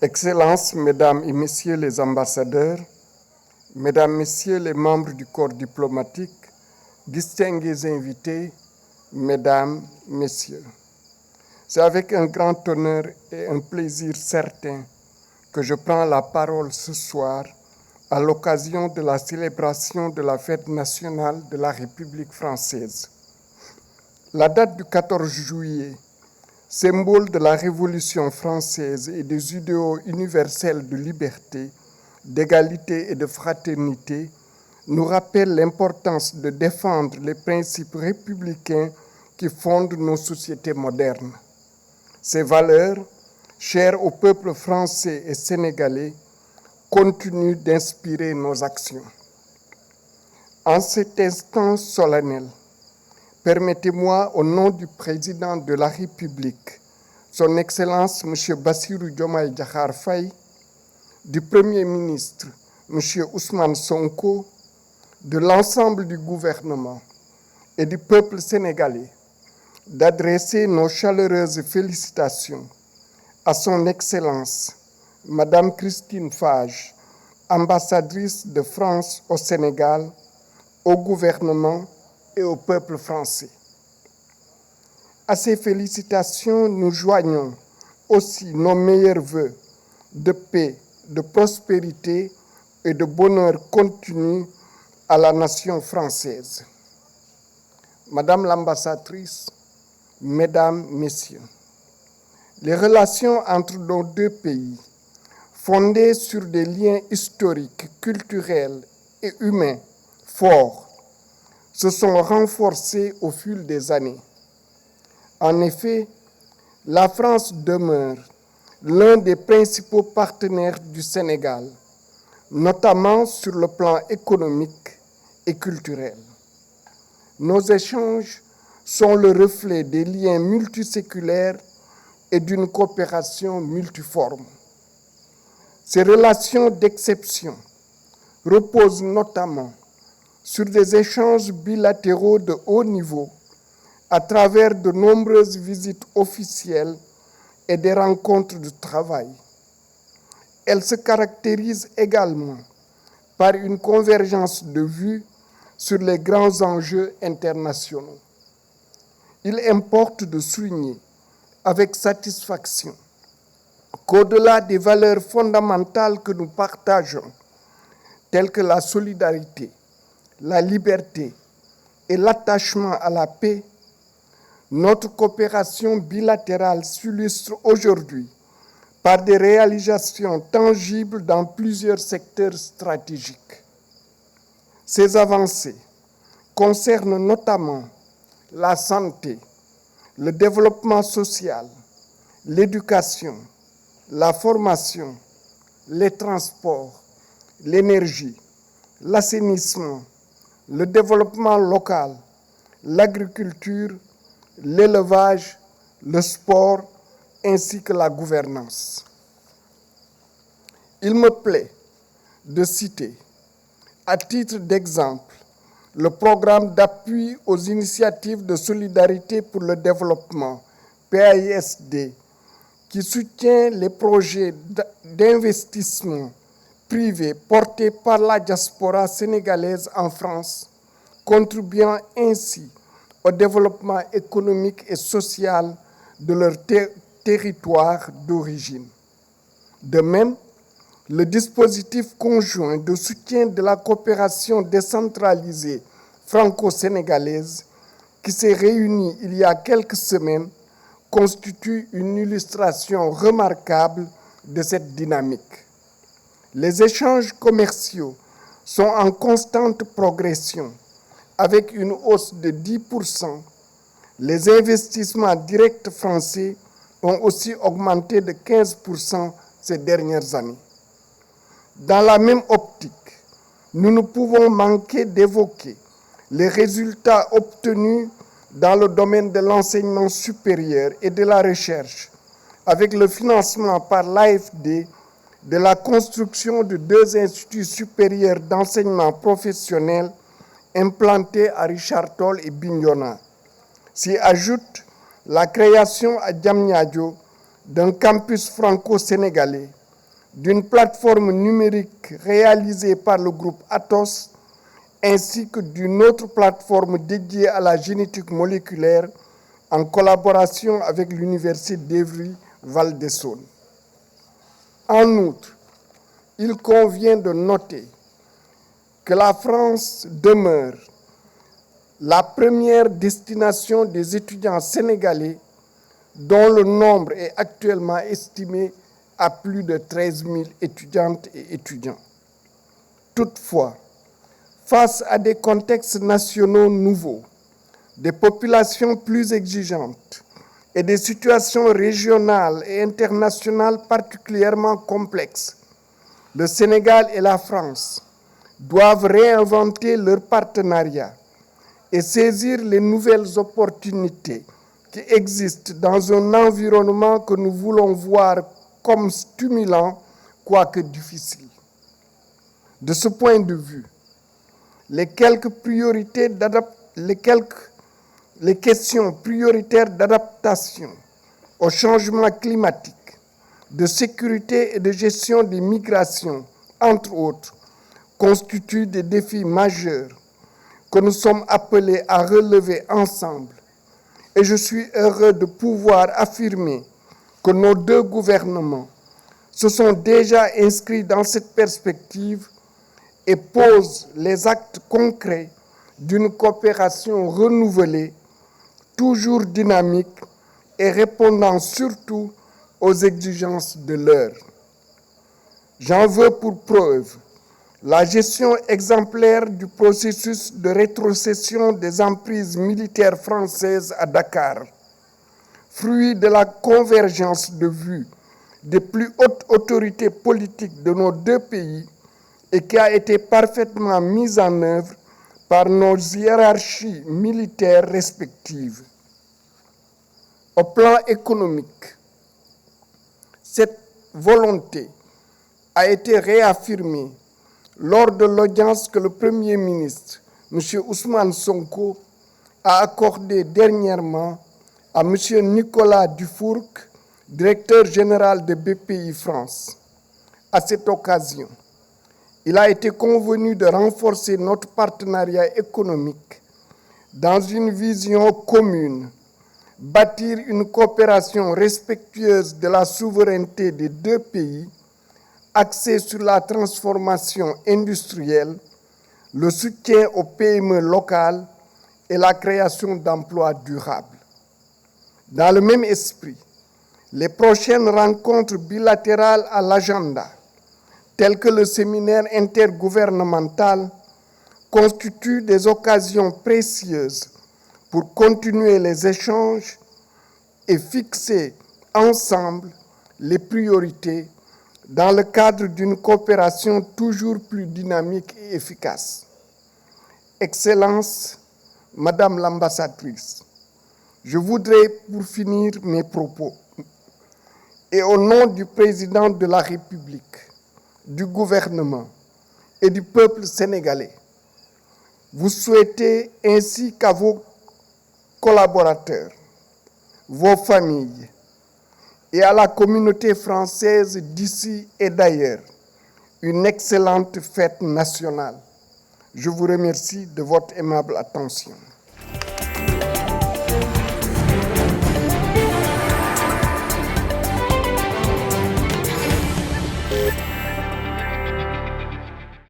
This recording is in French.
Excellences, Mesdames et Messieurs les ambassadeurs, Mesdames, Messieurs les membres du corps diplomatique, distingués invités, Mesdames, Messieurs, c'est avec un grand honneur et un plaisir certain que je prends la parole ce soir à l'occasion de la célébration de la fête nationale de la République française. La date du 14 juillet, symbole de la Révolution française et des idéaux universels de liberté, d'égalité et de fraternité, nous rappelle l'importance de défendre les principes républicains qui fondent nos sociétés modernes. Ces valeurs, chères au peuple français et sénégalais, continuent d'inspirer nos actions. En cet instant solennel, permettez-moi, au nom du président de la République, son Excellence M. Bassirou Diomaye Diakhar Faye, du Premier ministre M. Ousmane Sonko, de l'ensemble du gouvernement et du peuple sénégalais, d'adresser nos chaleureuses félicitations à son Excellence, Madame Christine Fage, ambassadrice de France au Sénégal, au gouvernement et au peuple français. À ces félicitations, nous joignons aussi nos meilleurs vœux de paix, de prospérité et de bonheur continu à la nation française. Madame l'ambassadrice, Mesdames, Messieurs, les relations entre nos deux pays, fondées sur des liens historiques, culturels et humains forts, se sont renforcées au fil des années. En effet, la France demeure l'un des principaux partenaires du Sénégal, notamment sur le plan économique et culturel. Nos échanges sont le reflet des liens multiséculaires et d'une coopération multiforme. Ces relations d'exception reposent notamment sur des échanges bilatéraux de haut niveau à travers de nombreuses visites officielles et des rencontres de travail. Elles se caractérisent également par une convergence de vues sur les grands enjeux internationaux. Il importe de souligner avec satisfaction qu'au-delà des valeurs fondamentales que nous partageons, telles que la solidarité, la liberté et l'attachement à la paix, notre coopération bilatérale s'illustre aujourd'hui par des réalisations tangibles dans plusieurs secteurs stratégiques. Ces avancées concernent notamment la santé, le développement social, l'éducation, la formation, les transports, l'énergie, l'assainissement, le développement local, l'agriculture, l'élevage, le sport, ainsi que la gouvernance. Il me plaît de citer, à titre d'exemple, le programme d'appui aux initiatives de solidarité pour le développement, PAISD, qui soutient les projets d'investissement privés portés par la diaspora sénégalaise en France, contribuant ainsi au développement économique et social de leur territoire d'origine. De même, le dispositif conjoint de soutien de la coopération décentralisée franco-sénégalaise, qui s'est réuni il y a quelques semaines, constitue une illustration remarquable de cette dynamique. Les échanges commerciaux sont en constante progression, avec une hausse de 10%. Les investissements directs français ont aussi augmenté de 15% ces dernières années. Dans la même optique, nous ne pouvons manquer d'évoquer les résultats obtenus dans le domaine de l'enseignement supérieur et de la recherche, avec le financement par l'AFD de la construction de 2 instituts supérieurs d'enseignement professionnel implantés à Richard Toll et Bignona. S'y ajoute la création à Diamniadio d'un campus franco-sénégalais d'une plateforme numérique réalisée par le groupe Atos, ainsi que d'une autre plateforme dédiée à la génétique moléculaire en collaboration avec l'Université d'Évry-Val d'Essonne. En outre, il convient de noter que la France demeure la première destination des étudiants sénégalais, dont le nombre est actuellement estimé à plus de 13 000 étudiantes et étudiants. Toutefois, face à des contextes nationaux nouveaux, des populations plus exigeantes et des situations régionales et internationales particulièrement complexes, le Sénégal et la France doivent réinventer leur partenariat et saisir les nouvelles opportunités qui existent dans un environnement que nous voulons voir comme stimulant, quoique difficile. De ce point de vue, les questions prioritaires d'adaptation au changement climatique, de sécurité et de gestion des migrations, entre autres, constituent des défis majeurs que nous sommes appelés à relever ensemble. Et je suis heureux de pouvoir affirmer que nos deux gouvernements se sont déjà inscrits dans cette perspective et posent les actes concrets d'une coopération renouvelée, toujours dynamique et répondant surtout aux exigences de l'heure. J'en veux pour preuve la gestion exemplaire du processus de rétrocession des emprises militaires françaises à Dakar, fruit de la convergence de vues des plus hautes autorités politiques de nos deux pays et qui a été parfaitement mise en œuvre par nos hiérarchies militaires respectives. Au plan économique, cette volonté a été réaffirmée lors de l'audience que le Premier ministre, M. Ousmane Sonko, a accordée dernièrement à M. Nicolas Dufourcq, directeur général de BPI France. À cette occasion, il a été convenu de renforcer notre partenariat économique dans une vision commune, bâtir une coopération respectueuse de la souveraineté des deux pays, axée sur la transformation industrielle, le soutien aux PME locales et la création d'emplois durables. Dans le même esprit, les prochaines rencontres bilatérales à l'agenda, telles que le séminaire intergouvernemental, constituent des occasions précieuses pour continuer les échanges et fixer ensemble les priorités dans le cadre d'une coopération toujours plus dynamique et efficace. Excellence, Madame l'ambassadrice, je voudrais, pour finir mes propos, et au nom du président de la République, du gouvernement et du peuple sénégalais, vous souhaiter ainsi qu'à vos collaborateurs, vos familles et à la communauté française d'ici et d'ailleurs, une excellente fête nationale. Je vous remercie de votre aimable attention.